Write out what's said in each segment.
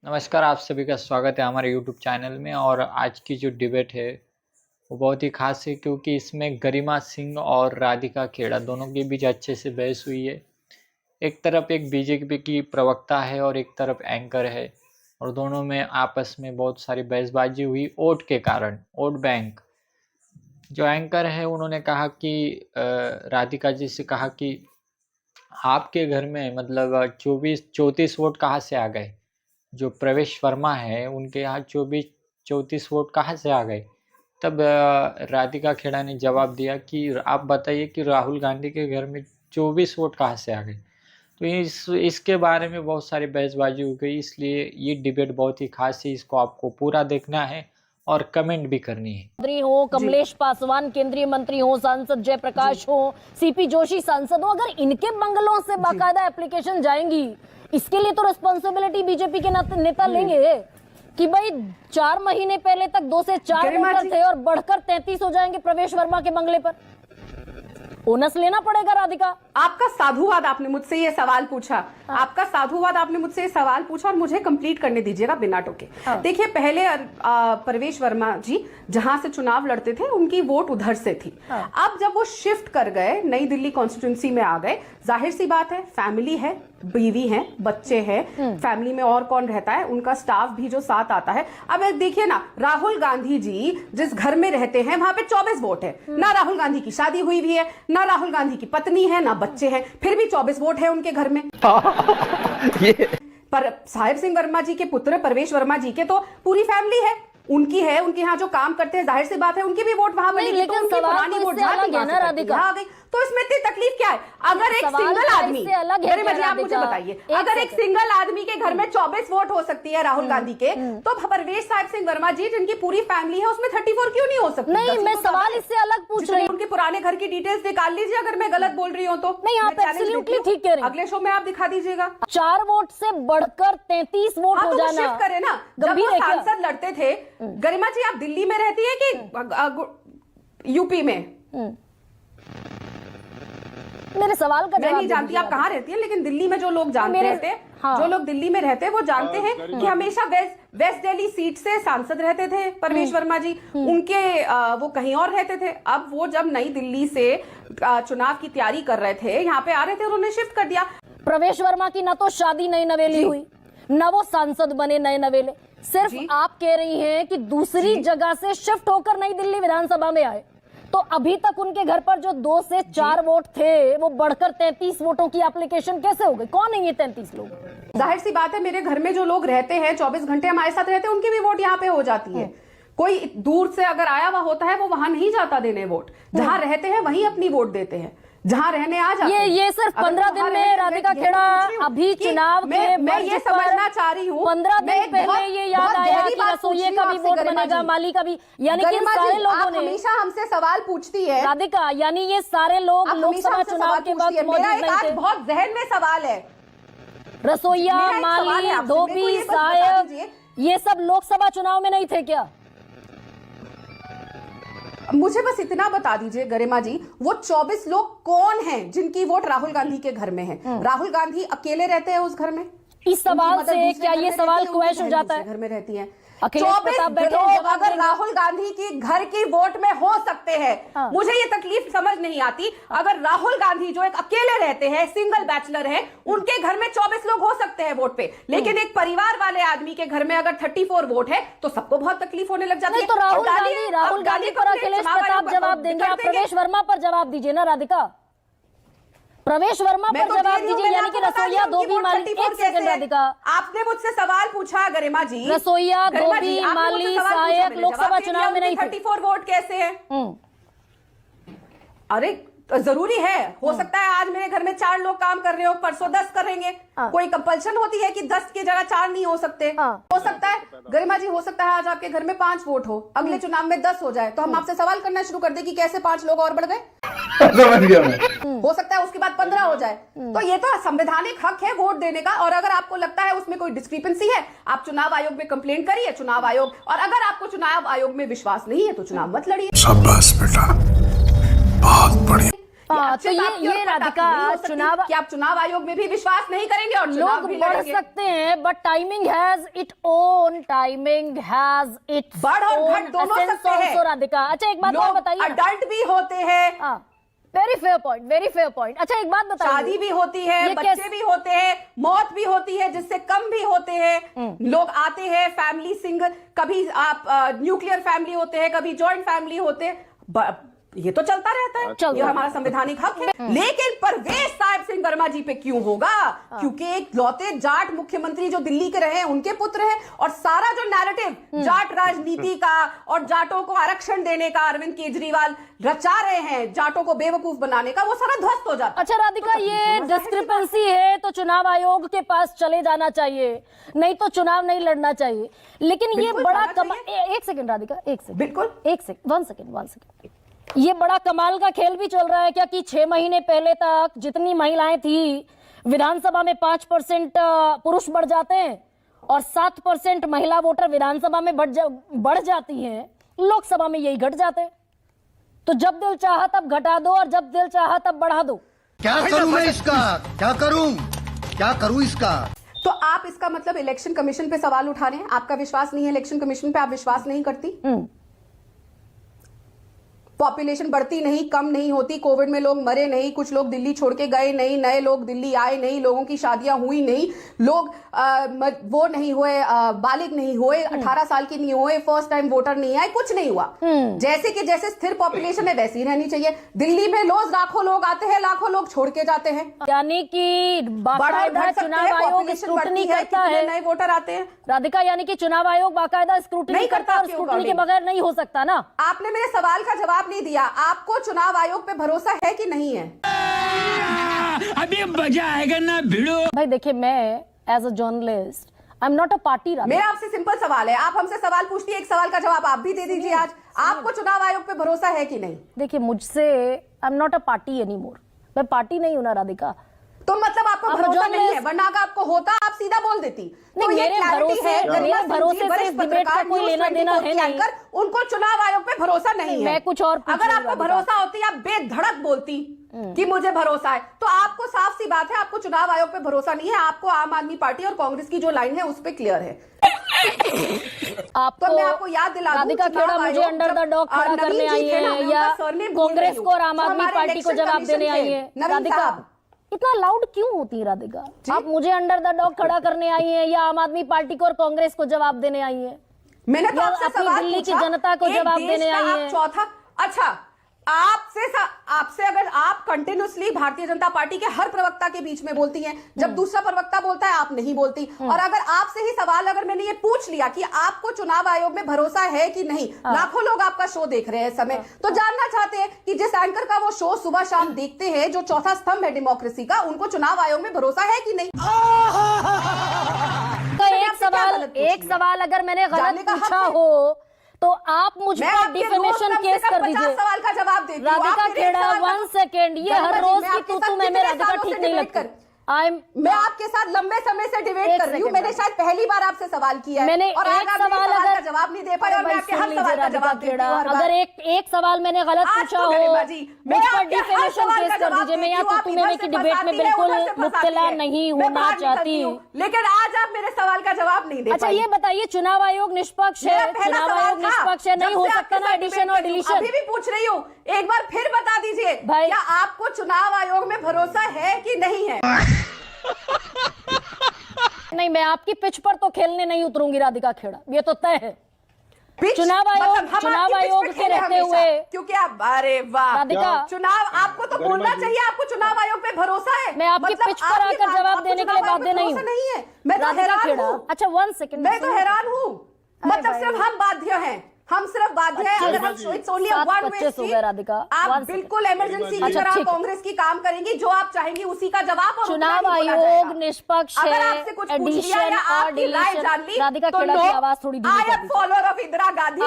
नमस्कार, आप सभी का स्वागत है हमारे यूट्यूब चैनल में। और आज की जो डिबेट है वो बहुत ही ख़ास है, क्योंकि इसमें गरिमा सिंह और राधिका खेड़ा दोनों के बीच अच्छे से बहस हुई है। एक तरफ एक बीजेपी की प्रवक्ता है और एक तरफ एंकर है, और दोनों में आपस में बहुत सारी बहसबाजी हुई वोट के कारण। वोट बैंक जो एंकर है उन्होंने कहा कि राधिका जी से कहा कि आपके घर में मतलब 24-34 वोट कहाँ से आ गए। जो प्रवेश वर्मा है उनके यहाँ 24-34 वोट कहाँ से आ गए। तब राधिका खेड़ा ने जवाब दिया कि आप बताइए कि राहुल गांधी के घर में 24 वोट कहाँ से आ गए। तो इसके बारे में बहुत सारी बहसबाजी हो गई, इसलिए ये डिबेट बहुत ही खास है। इसको आपको पूरा देखना है और कमेंट भी करनी है। मंत्री हो, कमलेश पासवान केंद्रीय मंत्री हो, सांसद जयप्रकाश हो, सीपी जोशी सांसद हो, अगर इनके बंगलों से बाकायदा एप्लीकेशन जाएंगी, इसके लिए तो रिस्पॉन्सिबिलिटी बीजेपी के नेता लेंगे कि भाई 4 महीने पहले तक 2 से 4 वोटर थे और बढ़कर 33 हो जाएंगे प्रवेश वर्मा के बंगले पर। ओनस लेना पड़ेगा। राधिका, आपका साधुवाद आपने मुझसे ये सवाल पूछा। आपका साधुवाद आपने मुझसे ये सवाल पूछा और मुझे कंप्लीट करने दीजिएगा बिना टोके। देखिए, पहले प्रवेश वर्मा जी जहां से चुनाव लड़ते थे उनकी वोट उधर से थी। अब जब वो शिफ्ट कर गए, नई दिल्ली कॉन्स्टिट्यूंसी में आ गए, जाहिर सी बात है, फैमिली है, बीवी है, बच्चे हैं, फैमिली में और कौन रहता है, उनका स्टाफ भी जो साथ आता है। अब देखिए ना, राहुल गांधी जी जिस घर में रहते हैं वहां पे 24 वोट है। ना राहुल गांधी की शादी हुई भी है, ना राहुल गांधी की पत्नी है, ना बच्चे हैं, फिर भी 24 वोट है उनके घर में। पर साहिब सिंह वर्मा जी के पुत्र प्रवेश वर्मा जी के तो पूरी फैमिली है, उनकी है, उनके यहाँ जो काम करते हैं, जाहिर सी बात है उनकी भी वोट वहां बनेगी। लेकिन तो पुरानी वोट आ गई, तो इसमें इतनी तकलीफ क्या है? अगर एक सिंगल आदमी, आप मुझे बताइए, अगर एक सिंगल आदमी के घर में 24 वोट हो सकती है राहुल गांधी के, तो प्रवेश साहिब सिंह वर्मा जी जिनकी पूरी फैमिली है उसमें 34 क्यों नहीं हो सकती? नहीं, मैं सवाल इससे अलग पूछ रही हूँ। उनके पुराने घर की डिटेल्स निकाल लीजिए अगर मैं गलत बोल रही हूँ तो। नहीं, आप एब्सोल्युटली ठीक कह रही हैं। अगले शो में आप दिखा दीजिएगा। 4 वोट से बढ़कर 33 वोट हो जाना। शिफ्ट करे ना, जब वो सांसद लड़ते थे। गरिमा जी, आप दिल्ली में रहती है कि यूपी में? मेरे सवाल का मैं नहीं जानती आप कहाँ रहती हैं, लेकिन दिल्ली में जो लोग जानते रहते हैं, जो लोग दिल्ली में रहते हैं वो जानते हैं कि हमेशा वेस्ट दिल्ली सीट से सांसद रहते थे प्रवेश वर्मा जी। उनके वो कहीं और रहते थे। अब वो जब नई दिल्ली से चुनाव की तैयारी कर रहे थे, यहाँ पे आ रहे थे, उन्होंने शिफ्ट कर दिया। प्रवेश वर्मा की ना तो शादी नई नवेली हुई, ना वो सांसद बने नए नवेले। सिर्फ आप कह रही हैं कि दूसरी जगह से शिफ्ट होकर नई दिल्ली विधानसभा में आए, तो अभी तक उनके घर पर जो 2 से 4 वोट थे वो बढ़कर 33 वोटों की एप्लीकेशन कैसे हो गई? कौन है ये 33 लोग? जाहिर सी बात है, मेरे घर में जो लोग रहते हैं, 24 घंटे हमारे साथ रहते हैं, उनकी भी वोट यहाँ पे हो जाती है। कोई दूर से अगर आया हुआ होता है वो वहां नहीं जाता देने वोट, जहां रहते हैं वहीं अपनी वोट देते हैं, जहां रहने आ जाते हैं। ये सिर्फ 15 दिन में राधिका खेड़ा अभी चुनाव के मैं ये समझना चाह रही हूँ, 15 दिन पहले ये याद आया कि रसोइये का भी वोट बनेगा, माली का भी, यानी कि सारे लोगों ने हमेशा हमसे सवाल पूछती है राधिका, यानी ये सारे लोग लोकसभा चुनाव के वक्त मौजूद नहीं थे। बहुत जहन में सवाल है, रसोइया, माली, धोबी, साहब, ये सब लोकसभा चुनाव में नहीं थे क्या? मुझे बस इतना बता दीजिए गरिमा जी, वो 24 लोग कौन हैं जिनकी वोट राहुल गांधी के घर में है? राहुल गांधी अकेले रहते हैं उस घर में? इस सवाल से क्या ये सवाल क्वेश हो जाता है? घर में रहती है 24 लोग अगर राहुल गांधी की घर की वोट में हो सकते हैं, मुझे ये तकलीफ समझ नहीं आती। अगर राहुल गांधी जो एक अकेले रहते हैं, सिंगल बैचलर है, उनके घर में 24 लोग हो सकते हैं वोट पे, लेकिन एक परिवार वाले आदमी के घर में अगर 34 वोट है तो सबको बहुत तकलीफ होने लग जाती है। तो राहुल गांधी पर अखिलेश प्रताप जवाब देंगे, आप प्रवेश वर्मा पर जवाब दीजिए ना राधिका। प्रवेश वर्मा पर जवाब दीजिए, यानी कि रसोइया, धोबी, माली। एक सेकंड राधिका, आपने मुझसे सवाल पूछा गरिमा जी, रसोइया, धोबी, माली, सहायक लोकसभा चुनाव में नहीं थे। 34 वोट कैसे है? अरे जरूरी है, हो सकता है आज मेरे घर में 4 लोग काम कर रहे हो, परसों 10 करेंगे। कोई कंपल्शन होती है कि 10 की जगह 4 नहीं हो सकते? हो सकता है गरिमा जी, हो सकता है आज आपके घर में 5 वोट हो, अगले चुनाव में 10 हो जाए, तो हम आपसे सवाल करना शुरू कर दे कि कैसे 5 लोग और बढ़ गए। समझ गया मैं। हो सकता है उसके बाद 15 हो जाए। तो ये तो संवैधानिक हक है वोट देने का, और अगर आपको लगता है उसमें कोई डिस्क्रिपेंसी है, आप चुनाव आयोग में कंप्लेंट करिए, चुनाव आयोग, और अगर आपको चुनाव आयोग में विश्वास नहीं है तो चुनाव मत लड़िए। शाबाश बेटा, बहुत बढ़िया। हाँ, तो ये राधिका चुनाव कि आप चुनाव आयोग में भी विश्वास नहीं करेंगे और चुनाव लोग भी बढ़ लड़ेंगे। सकते हैं, बट टाइमिंग हैज इट बढ़ और घट दोनों सकते हैं। राधिका, अच्छा एक बात और बताइए, अडल्ट भी होते हैं, very fair point, very fair point. अच्छा एक बात बताइए, शादी भी होती है, बच्चे भी होते हैं, मौत भी होती है, जिससे कम भी होते हैं। लोग आते हैं फैमिली सिंगल, कभी आप न्यूक्लियर फैमिली होते हैं, कभी जॉइंट फैमिली होते हैं, ये तो चलता रहता है, ये हमारा संवैधानिक हक है। लेकिन परवेज साहिब सिंह वर्मा जी पे क्यों होगा? क्योंकि एक लौते जाट मुख्यमंत्री जो दिल्ली के रहे उनके पुत्र हैं, और सारा जो नैरेटिव जाट राजनीति का और जाटों को आरक्षण देने का अरविंद केजरीवाल रचा रहे हैं, जाटों को बेवकूफ बनाने का, वो सारा ध्वस्त हो जाता है। अच्छा राधिका, ये डिस्क्रिपेंसी है तो चुनाव आयोग के पास चले जाना चाहिए, नहीं तो चुनाव नहीं लड़ना चाहिए। लेकिन ये बड़ा एक सेकंड राधिका, एक सेकंड, बिल्कुल एक सेकंड, वन सेकंड, ये बड़ा कमाल का खेल भी चल रहा है क्या कि 6 महीने पहले तक जितनी महिलाएं थी विधानसभा में 5% पुरुष बढ़ जाते हैं और 7% महिला वोटर विधानसभा में बढ़ जाती हैं, लोकसभा में यही घट जाते हैं। तो जब दिल चाहा तब घटा दो और जब दिल चाहा तब बढ़ा दो। क्या करूं मैं इसका, क्या करूं इसका? तो आप इसका मतलब इलेक्शन कमीशन पे सवाल उठा रहे हैं? आपका विश्वास नहीं है इलेक्शन कमीशन पे, आप विश्वास नहीं करती? पॉपुलेशन बढ़ती नहीं, कम नहीं होती, कोविड में लोग मरे नहीं, कुछ लोग दिल्ली छोड़ के गए नहीं, नए लोग दिल्ली आए नहीं, लोगों की शादियां हुई नहीं, लोग वो नहीं हुए, बालिग नहीं हुए, 18 साल की नहीं हुए, फर्स्ट टाइम वोटर नहीं आए, कुछ नहीं हुआ। जैसे कि जैसे स्थिर पॉपुलेशन है वैसी रहनी चाहिए। दिल्ली में रोज लाखों लोग आते हैं, लाखों लोग छोड़ के जाते हैं, यानी कि बाकायदा चुनाव आयोग स्क्रूटनी करता है, नए वोटर आते हैं। राधिका, यानी कि चुनाव आयोग बाकायदा स्क्रूटनी करता है और स्क्रूटनी के बगैर नहीं हो सकता ना। आपने मेरे सवाल का जवाब नहीं दिया। आपको चुनाव आयोग पे भरोसा है कि नहीं है? अभी मजा आएगा ना भिड़ो। भाई देखिए, मैं as a journalist I am not a party. मेरा आपसे सिंपल सवाल है, आप हमसे सवाल पूछती है, एक सवाल का जवाब आप भी दे दीजिए आज। आपको चुनाव आयोग पे भरोसा है कि नहीं? देखिए, मुझसे आई am not a party any more, मैं पार्टी नहीं हूं ना राधिका। तो मतलब आपको भरोसा नहीं है, वरना अगर आपको होता आप सीधा बोल देती। नहीं, तो मेरे भरोसे से इस डिबेट का कोई लेना देना है नहीं। उनको चुनाव आयोग पे भरोसा नहीं है। मैं कुछ और अगर आपको भरोसा होती, आप बेधड़क बोलती कि मुझे भरोसा है, तो आपको साफ सी बात है आपको चुनाव आयोग पे भरोसा नहीं है। आपको आम आदमी पार्टी और कांग्रेस की जो लाइन है उस पे क्लियर है। आपको तो मैं आपको याद दिला दूं, राधिका खेड़ा मुझे अंडर द डॉग खड़ा करने आई है या कांग्रेस को और आम आदमी पार्टी को जवाब देने आई है? राधिका इतना लाउड क्यों होती है राधिका? आप मुझे अंडर द डॉग खड़ा करने आई है या आम आदमी पार्टी को और कांग्रेस को जवाब देने आई है? मैंने तो आपसे सवाल दिल्ली की पूछा, जनता को जवाब देने आई है। चौथा, अच्छा आपसे अगर आप कंटिन्यूसली भारतीय जनता पार्टी के हर प्रवक्ता के बीच में बोलती हैं, जब दूसरा प्रवक्ता बोलता है आप नहीं बोलती, और अगर आपसे ही सवाल अगर मैंने ये पूछ लिया कि आपको चुनाव आयोग में भरोसा है कि नहीं, लाखों लोग आपका शो देख रहे हैं इस समय, तो जानना चाहते हैं कि जिस एंकर का वो शो सुबह शाम देखते हैं, जो चौथा स्तंभ है डेमोक्रेसी का, उनको चुनाव आयोग में भरोसा है कि नहीं? तो एक सवाल अगर मैंने गलत पूछा हो तो आप मुझ पर डिफेमेशन केस कर दीजिए। सवाल का जवाब देती हूं। राधिका खेड़ा 1 सेकेंड, ये हर रोज की तू में राधिका ठीक नहीं लगती। मैं आपके साथ लंबे समय से डिबेट कर रही हूँ। मैंने शायद पहली बार आपसे सवाल किया है, मैंने और एक सवाल अगर जवाब नहीं दे पाई, और मैं आपके हर सवाल का जवाब देती हूं हर बार। अगर एक सवाल मैंने गलत पूछा हो मुझ पर डिफेमेशन केस कर दीजिए। मैं यहाँ तू में की डिबेट में बिल्कुल मुब्तला नहीं होना चाहती, लेकिन आज आप मेरे सवाल का जवाब नहीं दे पाई। अच्छा ये बताइए, चुनाव आयोग निष्पक्ष है? चुनाव आयोग निष्पक्ष है, नहीं हो सकता ना एडिशन और डिलीशन? अभी भी पूछ रही हूँ, एक बार फिर बता दीजिए, क्या आपको चुनाव आयोग में भरोसा है कि नहीं है? नहीं, मैं आपकी पिच पर तो खेलने नहीं उतरूंगी राधिका खेड़ा, ये तो तय है। चुनाव आयोग के रहते हुए, क्योंकि आप, अरे वाह राधिका, चुनाव आपको तो बोलना चाहिए, आपको चुनाव आयोग पे भरोसा है। मैं आपकी पिच पर आकर जवाब देने के लिए बाध्य नहीं हूँ। मैं तो राधिका हैरान खेड़ा, हूँ। अच्छा 1 सेकंड, मैं तो हैरान हूँ, मतलब सिर्फ हम बाध्य हैं, हम सिर्फ बाध्य हैं। अगर हम it's only a one way street, आप बिल्कुल इमरजेंसी की तरह कांग्रेस की काम करेंगी, जो आप चाहेंगी उसी का जवाब। और चुनाव आयोग निष्पक्ष है, अगर आपसे कुछ पूछ लिया या आपकी राय जान ली, राधिका खेड़ा की आवाज थोड़ी धीमी कर दीजिए। Follower of Indira Gandhi,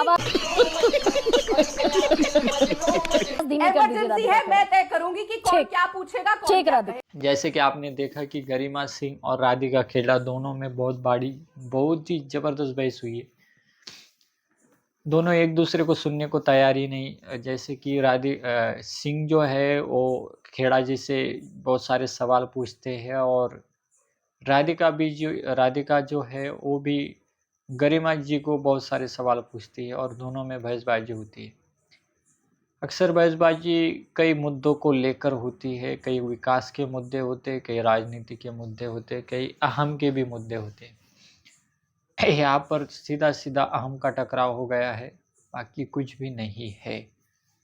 emergency है, मैं तय करूंगी कि कौन क्या पूछेगा, कौन क्या कहेगा। जैसे कि आपने देखा कि गरिमा सिंह और राधिका खेड़ा दोनों में बहुत ही जबरदस्त बहस हुई है। दोनों एक दूसरे को सुनने को तैयार ही नहीं। जैसे कि सिंह जो है वो खेड़ा जी से बहुत सारे सवाल पूछते हैं और राधिका जो है वो भी गरिमा जी को बहुत सारे सवाल पूछती है और दोनों में बहसबाजी होती है। अक्सर बहसबाजी कई मुद्दों को लेकर होती है, कई विकास के मुद्दे होते, कई राजनीति के मुद्दे होते, कई अहम के भी मुद्दे होते। यहाँ पर सीधा-सीधा अहम का टकराव हो गया है, बाकी कुछ भी नहीं है।